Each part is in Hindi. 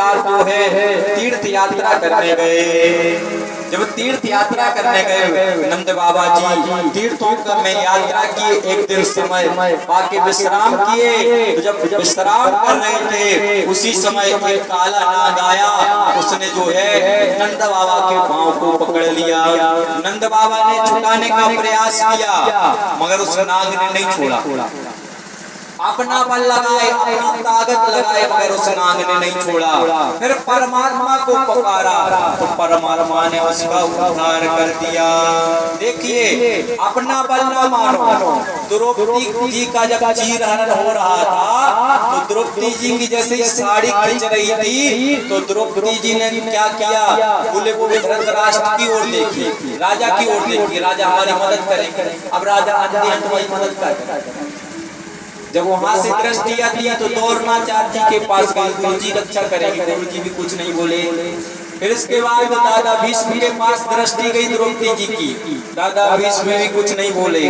साथ जो है तीर्थ यात्रा करने गए। जब तीर्थ यात्रा करने गए नंद बाबा जी तीर्थों का में यात्रा किए, एक दिन समय बाकी विश्राम किए। तो जब विश्राम कर रहे थे उसी समय एक काला नाग आया, उसने जो है नंद बाबा के पांव को पकड़ लिया। नंद बाबा ने छुड़ाने का प्रयास किया मगर उस नाग ने नहीं छोड़ा। अपना बल लगाए, अपनी ताकत लगाए मगर उस नाग ने नहीं छोड़ा। फिर परमात्मा को पुकारा तो परमात्मा ने उसका उद्धार कर दिया। देखिए अपना बल न मानो। द्रौपदी जी का जब चीरहरण हो रहा था तो द्रौपदी जी की जैसे साड़ी खींच रही थी तो द्रौपदी जी ने क्या किया, बोले धृतराष्ट्र की ओर देखी, राजा की ओर देखी, राजा हमारी मदद करेंगे। अब राजा अंत तुम्हारी मदद कर। जब वहां से दृष्टि आती है तो दौड़ना चाची के पास गई, गुरु जी रक्षा करेंगे। गुरु जी भी कुछ नहीं बोले। फिर इसके बाद दादा भीष्म के पास दृष्टि गई द्रौपदी जी की, दादा भीष्म भी कुछ नहीं बोले।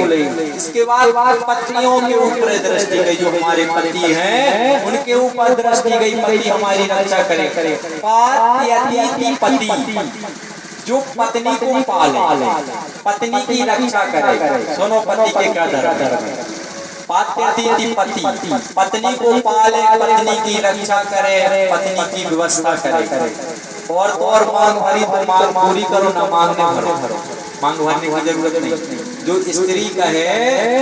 इसके बाद पत्नियों के ऊपर दृष्टि गई, जो हमारे पति हैं उनके ऊपर दृष्टि गई, पति हमारी रक्षा करे। पति जो पत्नी को पाले, पत्नी की रक्षा करे। सुनो पति के क्या धर्म है। पति पत्नी को पाले, पत्नी की रक्षा करे, पत्नी की व्यवस्था करे। और तो और मांग भरी तो मांग पूरी करो, ना मांगने भरो। मांग भरने की जरूरत नहीं। जो स्त्री का है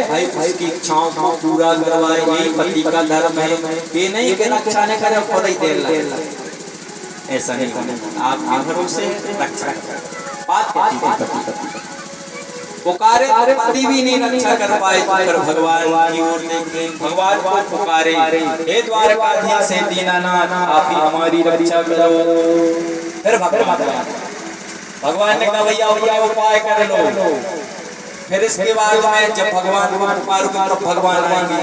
भाई उसकी इच्छाओं को पूरा करवाए, यही पति का धर्म है। ये नहीं कि रक्षा नहीं करे खुद ही देर लगे, ऐसा नहीं होना। आप भरोसे रक्षा पुकारे पति भी नहीं रक्षा कर पाए, पर भगवान की ओर देखे, भगवान को पुकारे, हे द्वारकाधीश से दीनानाथ आप ही हमारी रक्षा करो। फिर भगवान ने कहा भैया उपाय कर लो। फिर इसके बाद में जब भगवान को पुकारूंगा तो भगवान आएंगे।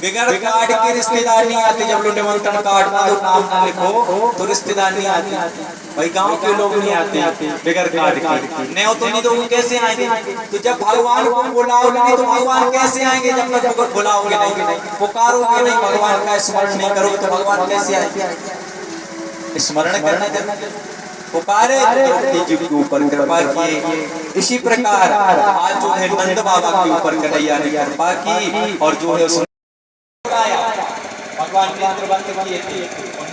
बिगड़ कार्ड के रिश्तेदार नहीं आते। जब लोग निमंत्रण कार्ड में तो नाम ना लिखो तो रिश्तेदार नहीं आते। भाई गांव के लोग नहीं आते बिगड़ कार्ड के। नहीं तो नहीं तो वो कैसे आएंगे। तो जब भगवान को बुलाओगे नहीं तो भगवान कैसे आएंगे। जब तक बुलाओगे नहीं, पुकारोगे नहीं, भगवान का स्मरण नहीं करोगे तो भगवान कैसे आएंगे। स्मरण करना जरूरी। पुकारे द्रौपदी जी के ऊपर कृपा किए। इसी प्रकार आज जो है नंद बाबा के ऊपर कन्हैया ने कृपा की और जो है भगवान नेत्र बंद किए थे,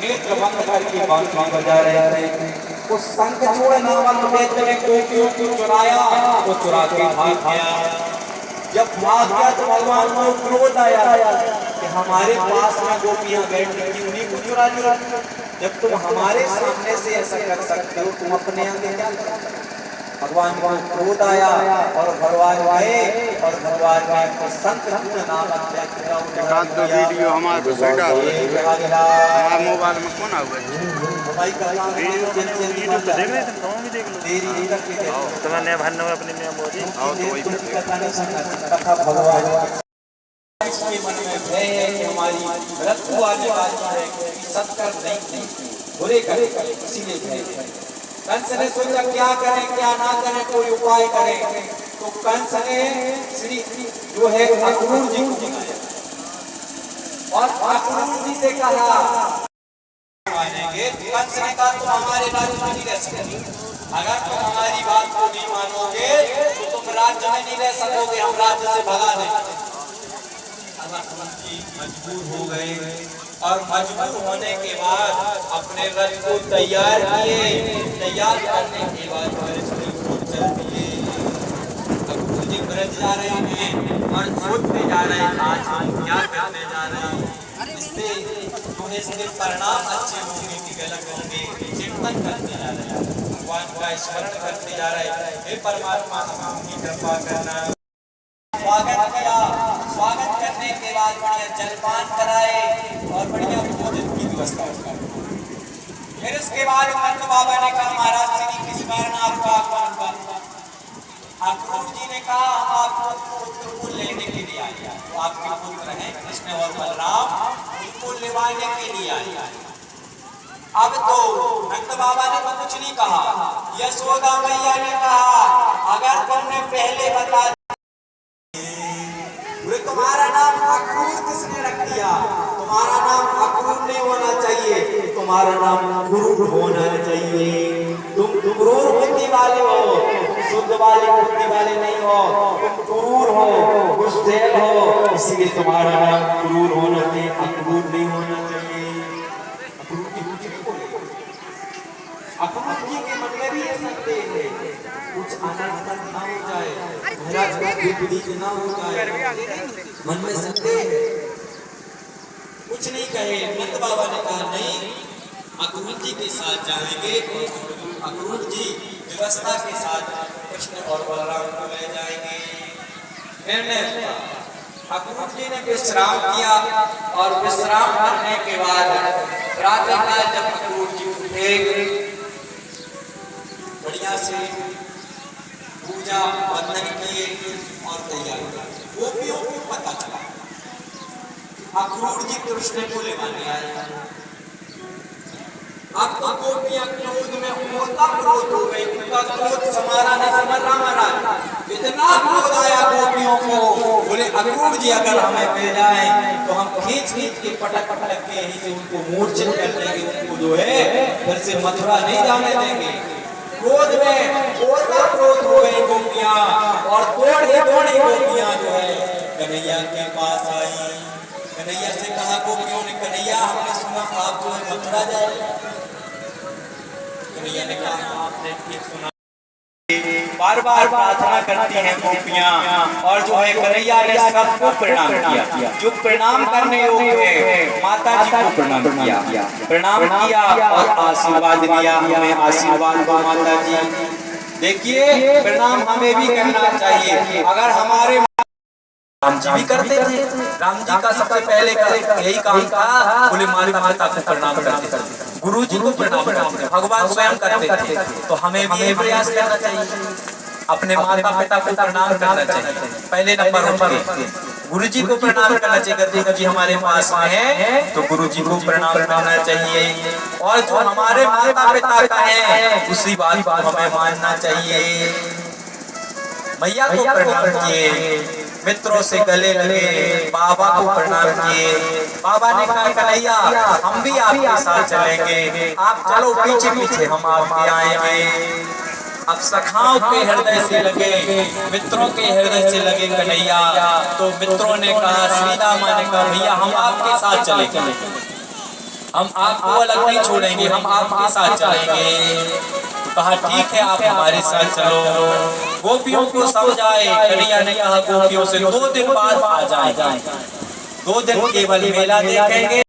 नेत्र बंद करके बांसुरी बजा रहे थे। उस शंखचूड़ नामक दैत्य ने गोपियों को चुराया, वो चुरा के भाग गया। जब भाग गया तो भगवान को क्रोध आया कि हमारे पास में गोपियां बैठी थी, उन्हीं को चुरा लिया। जब तुम हमारे सामने से ऐसा कर सकते हो, तुम अपने आगे क्या करोगे। भगवान को क्रोध आया और भगवान गए और भगवान ने शंखचूड़ नामक दो वीडियो हमारे को सेट हमारे मोबाइल में कौन आ गया वीडियो तो देख रहे थे, तुम भी देख लो। तुम्हें नया भरना है अपने नया मोदी आओ तो वही भगवान के मन में भय है कि हमारी मृत्यु आने वाली है, सत्कर्म नहीं बुरे करें, इसीलिए भय। कंस ने सोचा क्या करें क्या ना करें, कोई उपाय करें। तो कंस ने श्री जो है अक्रूर जी को बुलाया और अक्रूर जी से कहा मानेंगे। कंस ने कहा तुम हमारे राज्य में नहीं रह सकते, अगर तुम हमारी बात को नहीं मानोगे तो तुम राज्य में नहीं रह सकोगे, हम राज्य से भगा देंगे। अक्रूर जी मजबूर हो गए और मजबूर होने के बाद अपने रथ को तैयार किए। तैयार करने के बाद चल दिए। अक्रूर जी ब्रज जा रहे हैं और सोचते जा रहे हैं आज हम क्या करने जा रहे हैं, इससे परिणाम अच्छे होंगे कि गलत होंगे। चिंतन करते जा रहे हैं, भगवान का स्मरण करते जा रहे हैं। हे परमात्मा की कृपा करना। स्वागत किया, स्वागत करने के बाद बढ़िया जलपान कराए और बढ़िया भोजन की व्यवस्था की। फिर उसके बाद नंद बाबा ने कहा महाराज श्री किस कारण आपका आगमन हुआ। अक्रूर जी ने कहा हम आपको पुत्र को लेने के लिए आए। तो आपके पुत्र हैं कृष्ण और बलराम, उनको लेवाने के लिए आए। अब तो नंद बाबा ने तो कुछ नहीं कहा। यशोदा मैया ने कहा अगर तुमने पहले बता तुम्हारा नाम अक्रूर किसने रख दिया, तुम्हारा नाम अक्रूर नहीं होना चाहिए, तुम तुम्हारा नाम क्रूर होना चाहिए। तुम क्रूर बुद्धि वाले हो, शुद्ध वाले बुद्धि वाले नहीं हो, तुम क्रूर हो, गुस्सेल हो, इसीलिए तुम्हारा नाम क्रूर होना चाहिए, अक्रूर नहीं होना चाहिए। अक्रूर की कुछ नहीं बोले, अक्रूर जी के मन में भी ये संदेह है, कुछ अनर्थ ना हो जाए, महाराज का विपरीत ना हो जाए, मन में संदेह है, कुछ नहीं कहे। नंद बाबा ने कहा नहीं, अक्रूर जी के साथ जाएंगे, अक्रूर जी व्यवस्था के साथ कृष्ण और बलराम को ले जाएंगे। निर्णय अक्रूर जी ने विश्राम किया और विश्राम करने के बाद प्रातःकाल जब अक्रूर जी उठे, बढ़िया से पूजा वंदन किए और तैयार हुआ। गोपियों को पता चला अक्रूर जी कृष्ण को लेवाने आए। अब तो गोपियां क्रोध में होता क्रोध हो गई, उनका क्रोध समारा नहीं समझ रहा महाराज। इतना क्रोध आया गोपियों को, बोले अक्रूर जी अगर हमें मिल जाए तो हम खींच खींच के पटक पटक के यहीं से उनको मूर्छित कर देंगे, उनको जो है फिर से मथुरा नहीं जाने देंगे। क्रोध में होता क्रोध हो गई गोपियां और दौड़ी गोपियां जो है कन्हैया के पास आई। कन्हैया से कहा गोपियों ने, कन्हैया हमने सुना आप जो है मथुरा जा रहे हैं। कन्हैया ने कहा आपने ठीक सुना। बार बार प्रार्थना करती हैं गोपियां और जो है कन्हैया ने सबको प्रणाम किया, जो प्रणाम करने योग्य है माता जी को प्रणाम किया, प्रणाम किया और आशीर्वाद दिया। हमें आशीर्वाद दो माता जी। देखिए प्रणाम हमें भी करना चाहिए। अगर हमारे राम जी भी करते थे, राम जी का सबसे पहले यही काम था, बोले माता को प्रणाम करते थे, गुरु जी को प्रणाम करते थे, भगवान स्वयं करते थे। तो हमें भी ये प्रयास करना चाहिए, अपने माता पिता को प्रणाम करना चाहिए। पहले नंबर उठके गुरु जी को प्रणाम करना चाहिए। गुरु जी हमारे पास में है तो गुरु जी को प्रणाम करना चाहिए, और जो हमारे माता पिता का है उसी बात को हमें मानना चाहिए। मैया को प्रणाम किए, मित्रों से गले लगे, बाबा को प्रणाम किए। बाबा ने कहा कन्हैया हम भी आपके साथ चलेंगे, आप चलो पीछे पीछे हम आपके आएंगे। अब सखाओं के हृदय से लगे, मित्रों के हृदय से लगे कन्हैया। तो मित्रों ने कहा, श्रीदामा ने कहा भैया हम आपके साथ चलेंगे, हम आपको अलग नहीं छोड़ेंगे, हम आपके साथ चलेंगे। कहा ठीक है आप हमारे साथ चलो। गोपियों को समझाए, कन्हैया ने कहा गोपियों से 2 दिन बाद आ जाए, 2 दिन केवल मेला देखेंगे।